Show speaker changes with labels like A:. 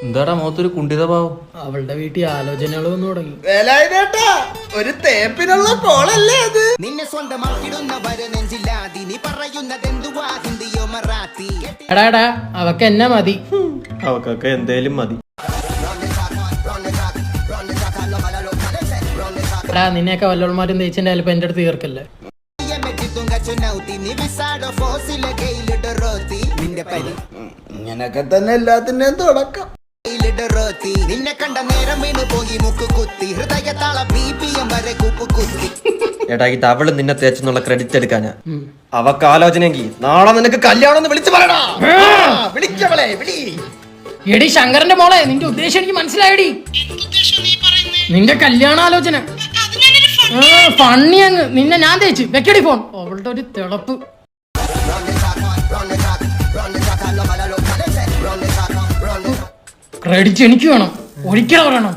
A: എന്താടാ മുഖത്തൊരു കുണ്ടിതഭാവം?
B: അവളുടെ വീട്ടിൽ ആലോചനകൾ വന്നു തുടങ്ങി.
C: ഒരു തേപ്പിനുള്ള കോളല്ലേ അത്?
D: നിന്നെ സ്വന്തമാക്കിടുന്നവരെ നെഞ്ചില്ലാതി നീ പറയുന്നതെന്തുവാ ഹിന്ദിയോ മറാത്തി.
B: എടാ അവക്ക് എന്നെ മതി.
A: അവക്കൊക്കെ എന്തേലും മതി.
B: എടാ നിന്നെയൊക്കെ വല്ലവന്മാരും തേച്ചിന്റെ ചിലപ്പോ എന്റെ അടുത്ത് തീർക്കല്ലേ.
C: ഇങ്ങനൊക്കെ തന്നെ എല്ലാത്തിന്റെയും തുടക്കം.
D: നിന്നെ കണ്ട നേരം വീണ് പോയി മുക്ക് കുത്തി ഹൃദയത്താള BPM വരെ കുപ്പ് കുത്തി.
A: എടാ ഈ തവള് നിന്നെ തേച്ചെന്നുള്ള ക്രെഡിറ്റ് എടുക്കാനാ. അവക്ക് ആലോചനയെങ്കിൽ നാളെ നിനക്ക് കല്യാണം വിളിച്ചു പറയടാ. വിളിക്കവളെ വിളി.
B: എടി ശങ്കരന്റെ മോളെ, നിന്റെ ഉദ്ദേശം എനിക്ക് മനസ്സിലായടി. നിന്റെ കല്യാണാലോചന ഫണ്ണി അങ്ങ്. നിന്നെ ഞാൻ തേച്ച് വെക്കടി ഫോൺ. അവളുടെ ഒരു തിളപ്പ്. ക്രെഡിറ്റ് എനിക്ക് വേണം, ഒരിക്കലും പറയണം.